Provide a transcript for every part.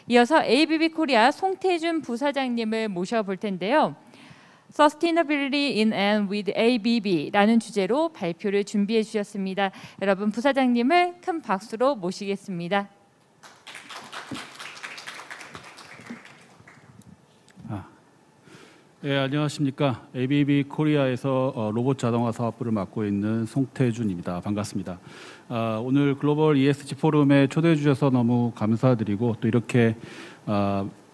이어서 ABB 코리아 송태준 부사장님을 모셔볼 텐데요. Sustainability in and with ABB라는 주제로 발표를 준비해 주셨습니다. 여러분 부사장님을 큰 박수로 모시겠습니다. 네, 안녕하십니까. ABB 코리아에서 로봇 자동화 사업부를 맡고 있는 송태준입니다. 반갑습니다. 오늘 글로벌 ESG 포럼에 초대해 주셔서 너무 감사드리고 또 이렇게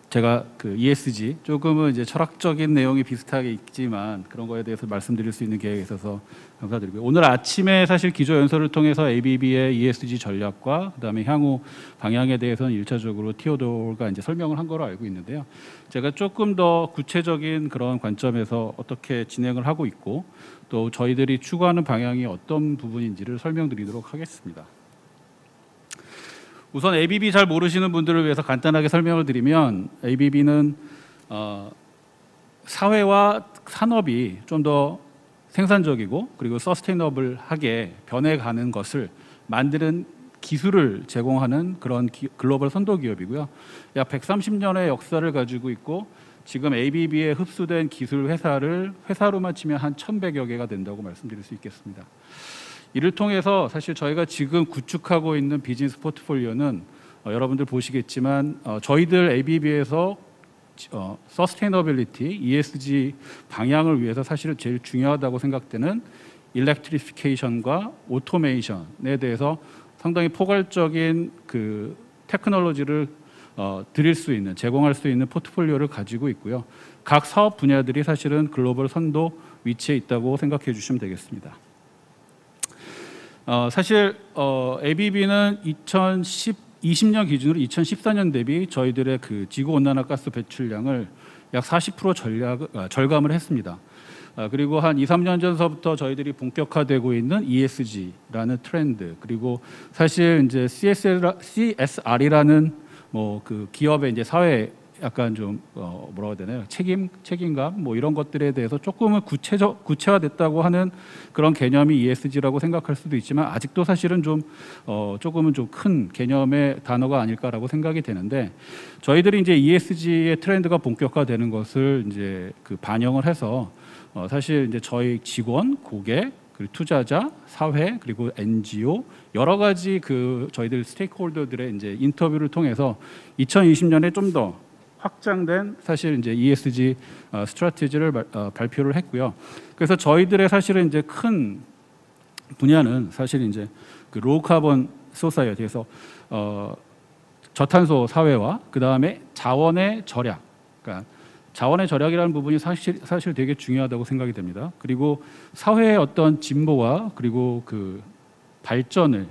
제가 그 ESG 조금은 이제 철학적인 내용이 비슷하게 있지만 그런 거에 대해서 말씀드릴 수 있는 계획에 있어서 감사드리고요. 오늘 아침에 사실 기조 연설을 통해서 ABB의 ESG 전략과 그다음에 향후 방향에 대해서는 1차적으로 티오도가 이제 설명을 한 거로 알고 있는데요. 제가 조금 더 구체적인 그런 관점에서 어떻게 진행을 하고 있고 또 저희들이 추구하는 방향이 어떤 부분인지를 설명드리도록 하겠습니다. 우선 ABB 잘 모르시는 분들을 위해서 간단하게 설명을 드리면 ABB는 사회와 산업이 좀 더 생산적이고 그리고 서스테이너블하게 변해가는 것을 만드는 기술을 제공하는 그런 글로벌 선도 기업이고요. 약 130년의 역사를 가지고 있고 지금 ABB에 흡수된 기술 회사로만 치면 한 1,100여 개가 된다고 말씀드릴 수 있겠습니다. 이를 통해서 사실 저희가 지금 구축하고 있는 비즈니스 포트폴리오는 여러분들 보시겠지만 저희들 ABB에서 서스테이너빌리티, ESG 방향을 위해서 사실은 제일 중요하다고 생각되는 일렉트리피케이션과 오토메이션에 대해서 상당히 포괄적인 그 테크놀로지를 드릴 수 있는, 제공할 수 있는 포트폴리오를 가지고 있고요. 각 사업 분야들이 사실은 글로벌 선도 위치에 있다고 생각해 주시면 되겠습니다. 사실 ABB는 2020년 기준으로 2014년 대비 저희들의 그 지구 온난화 가스 배출량을 약 40% 절감을 했습니다. 그리고 한 2, 3년 전서부터 저희들이 본격화되고 있는 ESG라는 트렌드, 그리고 사실 이제 CSR이라는 뭐 그 기업의 이제 사회 약간 좀 뭐라고 해야 되나요? 책임감 뭐 이런 것들에 대해서 조금은 구체화됐다고 하는 그런 개념이 ESG라고 생각할 수도 있지만 아직도 사실은 좀 조금은 좀 큰 개념의 단어가 아닐까라고 생각이 되는데 저희들이 이제 ESG의 트렌드가 본격화되는 것을 이제 그 반영을 해서 사실 이제 저희 직원, 고객, 그리고 투자자, 사회, 그리고 NGO 여러 가지 그 저희들 스테이크홀더들의 이제 인터뷰를 통해서 2020년에 좀 더 확장된 사실 이제 ESG 스트래티지를 발표를 했고요. 그래서 저희들의 사실은 이제 큰 분야는 사실 이제 그 로우 카본 소사이어티에서 저탄소 사회와 그 다음에 자원의 절약, 그러니까 자원의 절약이라는 부분이 사실 되게 중요하다고 생각이 됩니다. 그리고 사회의 어떤 진보와 그리고 그 발전에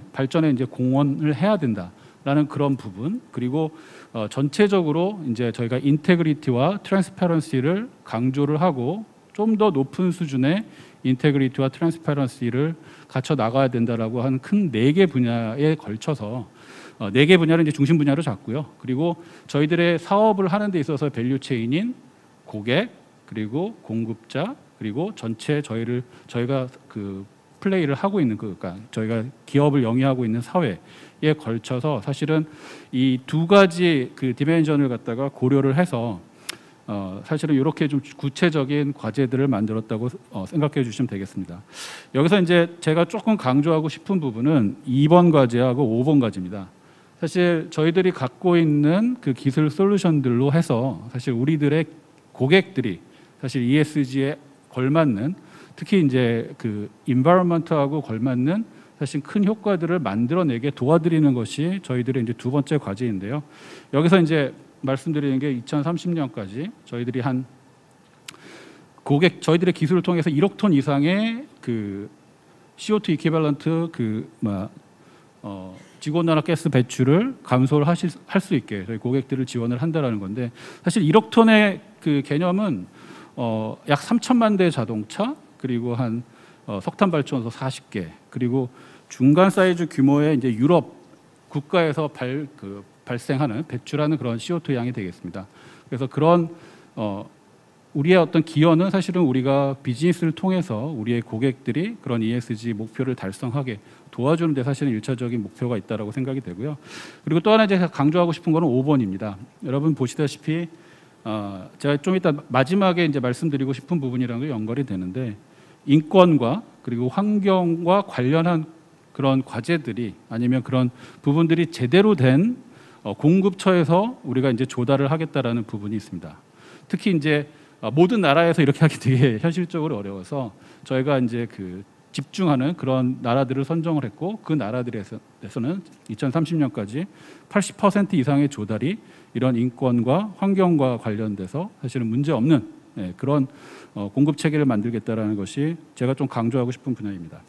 이제 공헌을 해야 된다라는 그런 부분, 그리고 전체적으로 이제 저희가 인테그리티와 트랜스퍼런시를 강조를 하고 좀 더 높은 수준의 인테그리티와 트랜스퍼런시를 갖춰 나가야 된다라고 하는 큰 4개 분야에 걸쳐서 4개 분야를 이제 중심 분야로 잡고요. 그리고 저희들의 사업을 하는 데 있어서 밸류 체인인 고객, 그리고 공급자, 그리고 전체 저희가 그 플레이를 하고 있는 그러니까 저희가 기업을 영위하고 있는 사회에 걸쳐서 사실은 이 두 가지 그 디멘전을 갖다가 고려를 해서 사실은 이렇게 좀 구체적인 과제들을 만들었다고 생각해 주시면 되겠습니다. 여기서 이제 제가 조금 강조하고 싶은 부분은 2번 과제하고 5번 과제입니다. 사실 저희들이 갖고 있는 그 기술 솔루션들로 해서 사실 우리들의 고객들이 사실 ESG에 걸맞는 특히 이제 그 인바이러먼트하고 걸맞는 사실 큰 효과들을 만들어내게 도와드리는 것이 저희들의 이제 두 번째 과제인데요. 여기서 이제 말씀드리는 게 2030년까지 저희들이 저희들의 기술을 통해서 1억 톤 이상의 그 CO2 이퀴벌런트 지구온난화 가스 배출을 감소를 할 수 있게 저희 고객들을 지원을 한다라는 건데 사실 1억 톤의 그 개념은 약 3천만 대 자동차 그리고 한 석탄 발전소 40개 그리고 중간 사이즈 규모의 이제 유럽 국가에서 발생하는 배출하는 그런 CO2 양이 되겠습니다. 그래서 그런 우리의 어떤 기여는 사실은 우리가 비즈니스를 통해서 우리의 고객들이 그런 ESG 목표를 달성하게 도와주는 데 사실은 일차적인 목표가 있다라고 생각이 되고요. 그리고 또 하나 제가 강조하고 싶은 거는 5번입니다. 여러분 보시다시피 제가 좀 이따 마지막에 이제 말씀드리고 싶은 부분이랑도 연결이 되는데 인권과 그리고 환경과 관련한 그런 과제들이 아니면 그런 부분들이 제대로 된 공급처에서 우리가 이제 조달을 하겠다라는 부분이 있습니다. 특히 이제 모든 나라에서 이렇게 하기 되게 현실적으로 어려워서 저희가 이제 그 집중하는 그런 나라들을 선정을 했고 그 나라들에서는 2030년까지 80% 이상의 조달이 이런 인권과 환경과 관련돼서 사실은 문제 없는 그런 공급 체계를 만들겠다라는 것이 제가 좀 강조하고 싶은 분야입니다.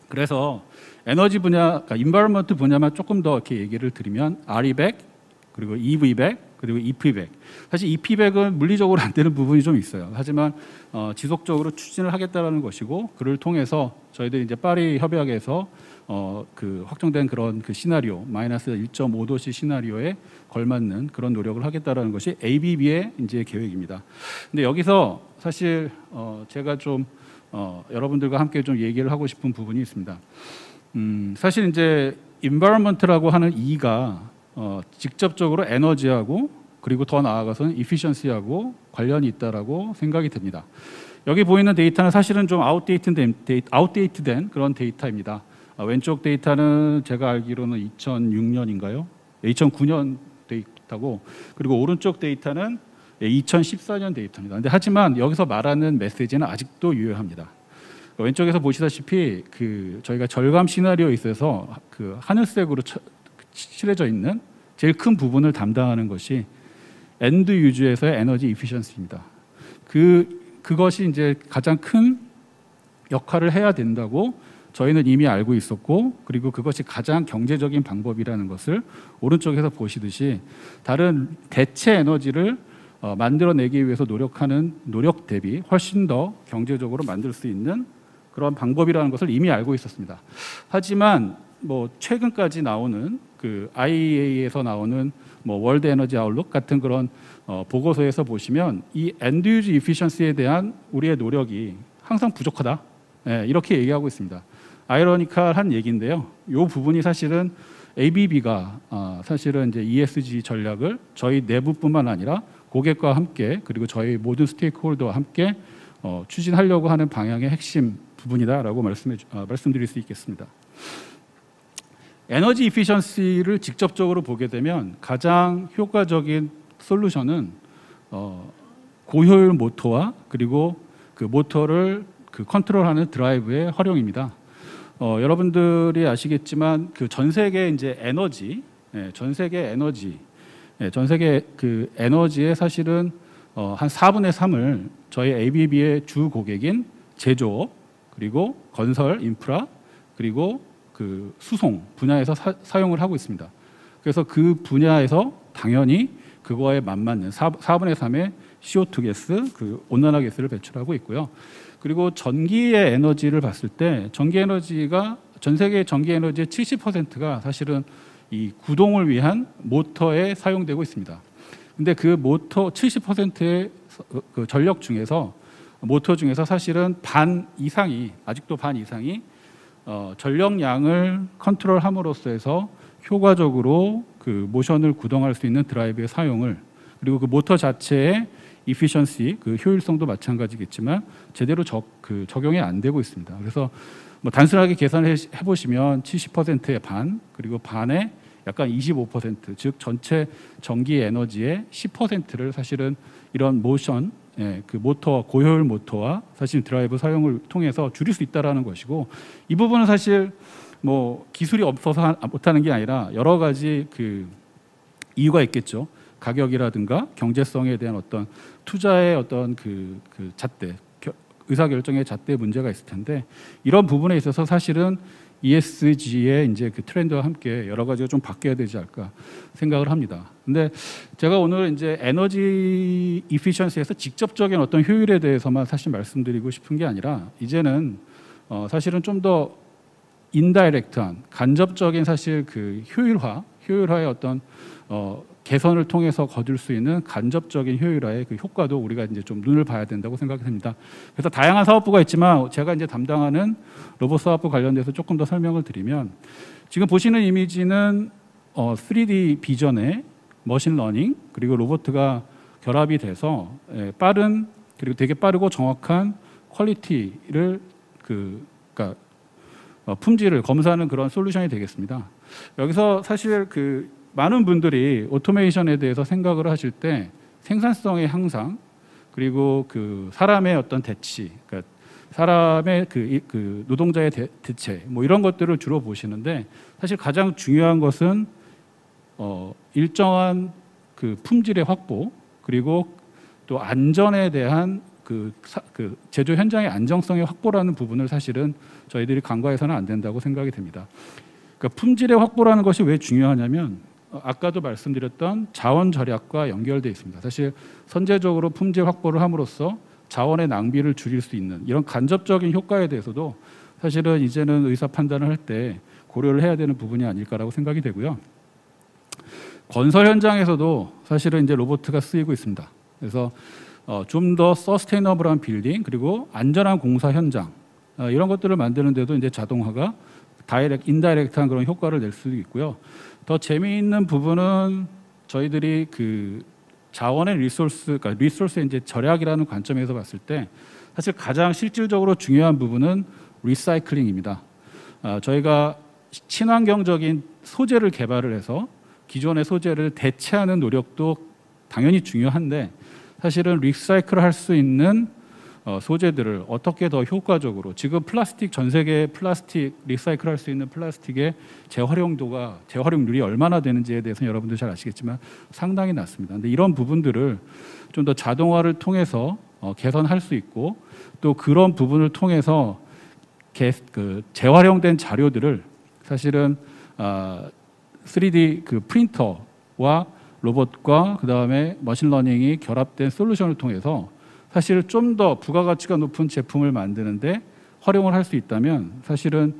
그래서 에너지 분야, 그러니까 인바이러먼트 분야만 조금 더 이렇게 얘기를 드리면 RE100 그리고 EV100 그리고 EP100. 사실 EP100은 물리적으로 안 되는 부분이 좀 있어요. 하지만 지속적으로 추진을 하겠다라는 것이고 그를 통해서 저희들이 이제 파리 협약에서 그 확정된 그런 그 시나리오 마이너스 1.5도씨 시나리오에 걸맞는 그런 노력을 하겠다라는 것이 ABB의 이제 계획입니다. 근데 여기서 사실 제가 좀 여러분들과 함께 좀 얘기를 하고 싶은 부분이 있습니다. 사실 이제 environment라고 하는 E가 직접적으로 에너지하고 그리고 더 나아가서는 efficiency하고 관련이 있다라고 생각이 됩니다. 여기 보이는 데이터는 사실은 좀 아웃데이트된 그런 데이터입니다. 왼쪽 데이터는 제가 알기로는 2006년인가요? 2009년 데이터고 그리고 오른쪽 데이터는 2014년 데이터입니다. 근데 하지만 여기서 말하는 메시지는 아직도 유효합니다. 왼쪽에서 보시다시피 그 저희가 절감 시나리오에 있어서 그 하늘색으로 칠해져 있는 제일 큰 부분을 담당하는 것이 엔드 유즈에서의 에너지 이피션시입니다. 그것이 이제 가장 큰 역할을 해야 된다고 저희는 이미 알고 있었고 그리고 그것이 가장 경제적인 방법이라는 것을 오른쪽에서 보시듯이 다른 대체 에너지를 만들어내기 위해서 노력하는 노력 대비 훨씬 더 경제적으로 만들 수 있는 그런 방법이라는 것을 이미 알고 있었습니다. 하지만 뭐 최근까지 나오는 그 IEA에서 나오는 뭐 월드 에너지 아웃룩 같은 그런 보고서에서 보시면 이 엔드 유즈 이피션시에 대한 우리의 노력이 항상 부족하다. 이렇게 얘기하고 있습니다. 아이러니컬한 얘기인데요. 이 부분이 사실은 ABB가 사실은 이제 ESG 전략을 저희 내부뿐만 아니라 고객과 함께 그리고 저희 모든 스테이크홀더와 함께 추진하려고 하는 방향의 핵심 부분이다라고 말씀드릴 수 있겠습니다. 에너지 이피션시를 직접적으로 보게 되면 가장 효과적인 솔루션은 고효율 모터와 그리고 그 모터를 그 컨트롤하는 드라이브의 활용입니다. 여러분들이 아시겠지만 그 전 세계 이제 에너지, 전 세계 그 에너지의 사실은 한 4분의 3을 저희 ABB의 주 고객인 제조업 그리고 건설 인프라 그리고 그 수송 분야에서 사용을 하고 있습니다. 그래서 그 분야에서 당연히 그거에 맞는 4분의 3의 CO2 가스, 그 온난화 가스를 배출하고 있고요. 그리고 전기의 에너지를 봤을 때 전기 에너지가 전 세계 전기 에너지의 70%가 사실은 이 구동을 위한 모터에 사용되고 있습니다. 근데 그 모터 70%의 그 전력 중에서 모터 중에서 사실은 아직도 반 이상이 전력량을 컨트롤함으로써 해서 효과적으로 그 모션을 구동할 수 있는 드라이브의 사용을 그리고 그 모터 자체의 이피션시, 그 효율성도 마찬가지겠지만 제대로 적용이 안 되고 있습니다. 그래서 뭐 단순하게 계산을 해보시면 70%의 반 그리고 반의 약간 25%, 즉 전체 전기 에너지의 10%를 사실은 이런 모션, 그 모터 고효율 모터와 사실 드라이브 사용을 통해서 줄일 수 있다라는 것이고 이 부분은 사실 뭐 기술이 없어서 못하는 게 아니라 여러 가지 그 이유가 있겠죠. 가격이라든가 경제성에 대한 어떤 투자의 어떤 그 잣대, 의사결정의 잣대 문제가 있을 텐데 이런 부분에 있어서 사실은 ESG의 이제 그 트렌드와 함께 여러 가지가 좀 바뀌어야 되지 않을까 생각을 합니다. 근데 제가 오늘 이제 에너지 이피션시에서 직접적인 어떤 효율에 대해서만 사실 말씀드리고 싶은 게 아니라 이제는 사실은 좀 더 인다이렉트한 간접적인 사실 그 효율화의 어떤 개선을 통해서 거둘 수 있는 간접적인 효율화의 그 효과도 우리가 이제 좀 눈을 봐야 된다고 생각이 듭니다. 그래서 다양한 사업부가 있지만 제가 이제 담당하는 로봇 사업부 관련돼서 조금 더 설명을 드리면, 지금 보시는 이미지는 3D 비전에 머신러닝 그리고 로봇가 결합이 돼서 빠른, 그리고 되게 빠르고 정확한 퀄리티를 그러니까 품질을 검사하는 그런 솔루션이 되겠습니다. 여기서 사실 그 많은 분들이 오토메이션에 대해서 생각을 하실 때 생산성의 향상, 그리고 그 사람의 어떤 대치, 그러니까 사람의 그 노동자의 대체, 뭐 이런 것들을 주로 보시는데, 사실 가장 중요한 것은 일정한 그 품질의 확보, 그리고 또 안전에 대한 그 제조 현장의 안정성의 확보라는 부분을 사실은 저희들이 간과해서는 안 된다고 생각이 됩니다. 그러니까 품질의 확보라는 것이 왜 중요하냐면, 아까도 말씀드렸던 자원 절약과 연결되어 있습니다. 사실 선제적으로 품질 확보를 함으로써 자원의 낭비를 줄일 수 있는 이런 간접적인 효과에 대해서도 사실은 이제는 의사 판단을 할 때 고려를 해야 되는 부분이 아닐까라고 생각이 되고요. 건설 현장에서도 사실은 이제 로봇가 쓰이고 있습니다. 그래서 좀 더 서스테이너블한 빌딩, 그리고 안전한 공사 현장, 이런 것들을 만드는 데도 이제 자동화가 인다이렉트한 그런 효과를 낼 수도 있고요. 더 재미있는 부분은 저희들이 그 자원의 그러니까 리소스의 이제 절약이라는 관점에서 봤을 때 사실 가장 실질적으로 중요한 부분은 리사이클링입니다. 저희가 친환경적인 소재를 개발을 해서 기존의 소재를 대체하는 노력도 당연히 중요한데, 사실은 리사이클을 할 수 있는 소재들을 어떻게 더 효과적으로, 지금 플라스틱, 전 세계 플라스틱 리사이클 할 수 있는 플라스틱의 재활용률이 얼마나 되는지에 대해서는 여러분들 잘 아시겠지만 상당히 낮습니다. 근데 이런 부분들을 좀 더 자동화를 통해서 개선할 수 있고, 또 그런 부분을 통해서 재활용된 자료들을 사실은 3D 그 프린터와 로봇과 그다음에 머신러닝이 결합된 솔루션을 통해서 사실 좀 더 부가가치가 높은 제품을 만드는데 활용을 할 수 있다면, 사실은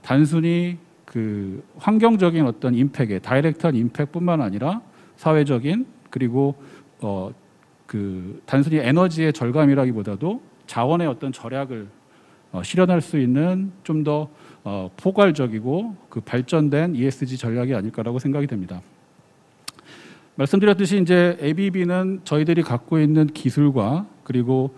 단순히 그 환경적인 어떤 임팩의 다이렉트한 임팩뿐만 아니라 사회적인, 그리고 그 단순히 에너지의 절감이라기보다도 자원의 어떤 절약을 실현할 수 있는 좀 더 포괄적이고 그 발전된 ESG 전략이 아닐까라고 생각이 됩니다. 말씀드렸듯이 이제 ABB는 저희들이 갖고 있는 기술과 그리고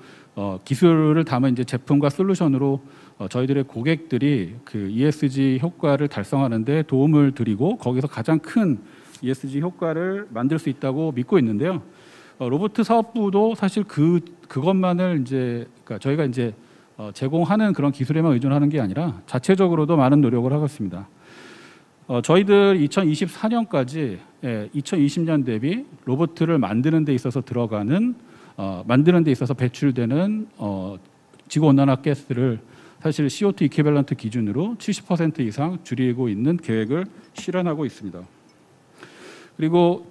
기술을 담은 이제 제품과 솔루션으로 저희들의 고객들이 그 ESG 효과를 달성하는 데 도움을 드리고, 거기서 가장 큰 ESG 효과를 만들 수 있다고 믿고 있는데요. 로봇 사업부도 사실 그것만을 이제 그러니까 저희가 이제 제공하는 그런 기술에만 의존하는 게 아니라 자체적으로도 많은 노력을 하고 있습니다. 저희들 2024년까지 2020년 대비 로봇을 만드는 데 있어서 만드는 데 있어서 배출되는 지구온난화 가스를 사실 CO2 이퀴밸런트 기준으로 70% 이상 줄이고 있는 계획을 실현하고 있습니다. 그리고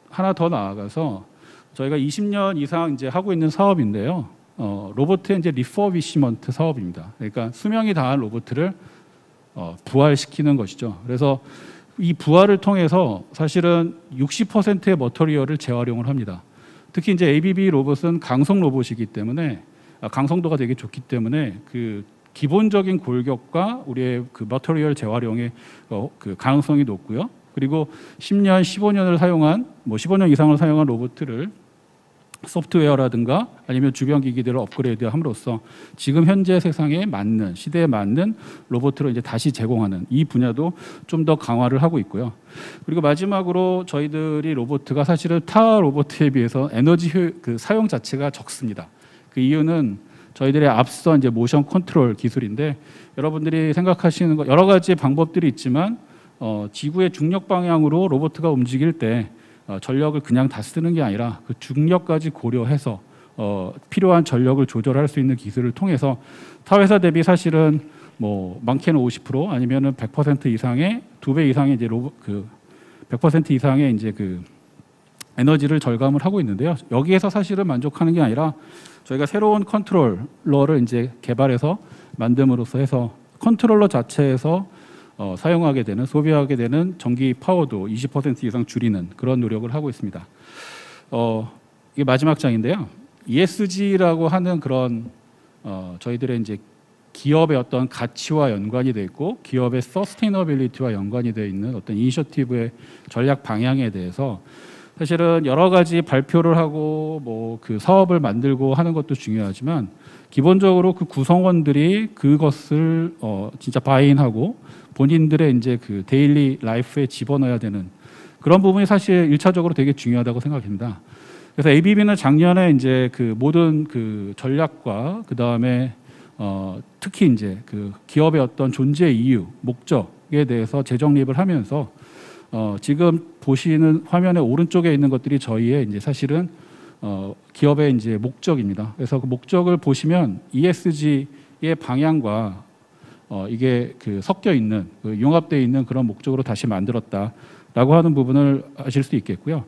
하나 더 나아가서 저희가 20년 이상 이제 하고 있는 사업인데요. 로봇의 이제 리퍼비시먼트 사업입니다. 그러니까 수명이 다한 로봇을 부활시키는 것이죠. 그래서 이 부활을 통해서 사실은 60%의 머터리얼을 재활용을 합니다. 특히 이제 ABB 로봇은 강성 로봇이기 때문에 강성도가 되게 좋기 때문에 그 기본적인 골격과 우리의 그 머터리얼 재활용의 그 가능성이 높고요. 그리고 10년, 15년을 사용한 15년 이상을 사용한 로봇을 소프트웨어라든가 아니면 주변 기기들을 업그레이드함으로써 지금 현재 세상에 맞는, 시대에 맞는 로봇으로 이제 다시 제공하는 이 분야도 좀 더 강화를 하고 있고요. 그리고 마지막으로 저희들이 로봇가 사실은 타 로봇에 비해서 에너지 그 사용 자체가 적습니다. 그 이유는 저희들의 앞서 이제 모션 컨트롤 기술인데, 여러분들이 생각하시는 거 여러 가지 방법들이 있지만 지구의 중력 방향으로 로봇가 움직일 때 전력을 그냥 다 쓰는 게 아니라 그 중력까지 고려해서 필요한 전력을 조절할 수 있는 기술을 통해서 타 회사 대비 사실은 많게는 50% 아니면은 100% 이상의 2배 이상의 이제 100% 이상의 이제 그 에너지를 절감을 하고 있는데요. 여기에서 사실은 만족하는 게 아니라 저희가 새로운 컨트롤러를 이제 개발해서 만듦으로써 해서 컨트롤러 자체에서 사용하게 되는 소비하게 되는 전기 파워도 20% 이상 줄이는 그런 노력을 하고 있습니다. 이게 마지막 장인데요. ESG라고 하는 그런 저희들의 이제 기업의 어떤 가치와 연관이 돼 있고 기업의 서스테이너빌리티와 연관이 돼 있는 어떤 이니셔티브의 전략 방향에 대해서 사실은 여러 가지 발표를 하고 뭐 그 사업을 만들고 하는 것도 중요하지만 기본적으로 그 구성원들이 그것을 진짜 바이인하고 본인들의 이제 그 데일리 라이프에 집어넣어야 되는 그런 부분이 사실 1차적으로 되게 중요하다고 생각합니다. 그래서 ABB는 작년에 이제 그 모든 그 전략과 그 다음에 특히 이제 그 기업의 어떤 존재 이유, 목적에 대해서 재정립을 하면서 지금 보시는 화면의 오른쪽에 있는 것들이 저희의 이제 사실은 기업의 이제 목적입니다. 그래서 그 목적을 보시면 ESG의 방향과 이게 그 섞여 있는 그 융합되어 있는 그런 목적으로 다시 만들었다라고 하는 부분을 아실 수 있겠고요.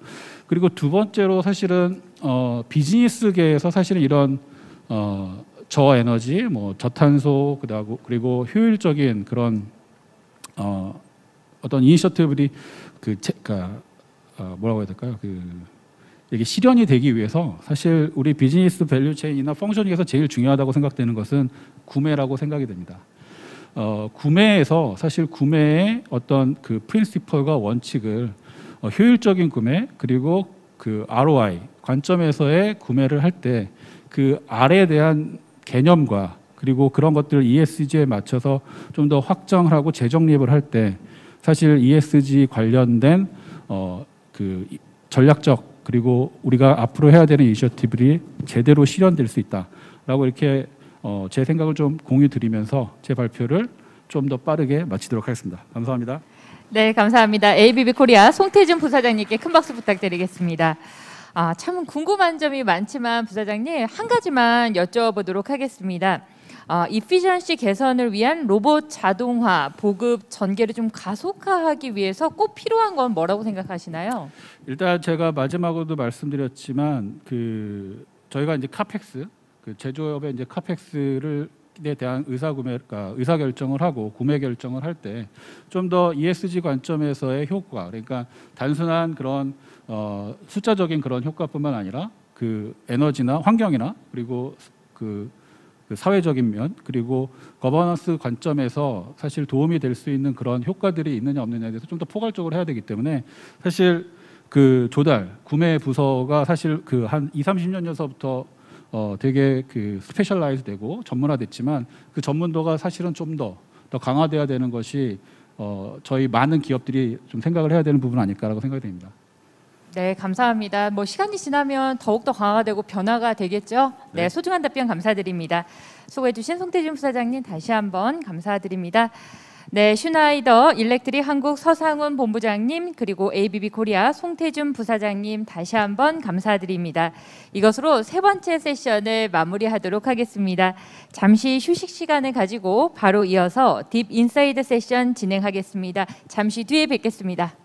그리고 두 번째로 사실은 비즈니스계에서 사실은 이런 저에너지, 뭐 저탄소, 그리고 효율적인 그런 어떤 이니셔티브들이 뭐라고 해야 될까요? 이게 실현이 되기 위해서 사실 우리 비즈니스 밸류 체인이나 펑셔닝에서 제일 중요하다고 생각되는 것은 구매라고 생각이 됩니다. 구매에서 사실 구매의 어떤 그 프린시펄과 원칙을 효율적인 구매 그리고 그 ROI 관점에서의 구매를 할 때 그 R에 대한 개념과 그리고 그런 것들을 ESG에 맞춰서 좀 더 확정하고 재정립을 할 때 사실 ESG 관련된 그 전략적 그리고 우리가 앞으로 해야 되는 이니셔티브들이 제대로 실현될 수 있다라고 이렇게 제 생각을 좀 공유 드리면서 제 발표를 좀 더 빠르게 마치도록 하겠습니다. 감사합니다. 네, 감사합니다. ABB 코리아 송태준 부사장님께 큰 박수 부탁드리겠습니다. 참 궁금한 점이 많지만 부사장님 한 가지만 여쭤보도록 하겠습니다. 이피션시 개선을 위한 로봇 자동화 보급 전개를 좀 가속화하기 위해서 꼭 필요한 건 뭐라고 생각하시나요? 일단 제가 마지막으로도 말씀드렸지만 저희가 이제 카펙스 제조업의 이제 카펙스를 에 대한 의사 결정을 하고 구매 결정을 할 때 좀 더 ESG 관점에서의 효과, 그러니까 단순한 그런 숫자적인 그런 효과뿐만 아니라 그 에너지나 환경이나 그리고 그 사회적인 면 그리고 거버넌스 관점에서 사실 도움이 될 수 있는 그런 효과들이 있느냐 없느냐에 대해서 좀 더 포괄적으로 해야 되기 때문에 사실 그 조달 구매 부서가 사실 그 한 20-30년 전서부터 되게 그 스페셜라이즈 되고 전문화됐지만 그 전문도가 사실은 좀 더 강화돼야 되는 것이 저희 많은 기업들이 좀 생각을 해야 되는 부분 아닐까라고 생각이 됩니다. 네, 감사합니다. 뭐 시간이 지나면 더욱더 강화가 되고 변화가 되겠죠. 네, 소중한 답변 감사드립니다. 수고해주신 송태준 부사장님 다시 한번 감사드립니다. 네, 슈나이더 일렉트릭 한국 서상훈 본부장님 그리고 ABB 코리아 송태준 부사장님 다시 한번 감사드립니다. 이것으로 세 번째 세션을 마무리하도록 하겠습니다. 잠시 휴식 시간을 가지고 바로 이어서 딥 인사이드 세션 진행하겠습니다. 잠시 뒤에 뵙겠습니다.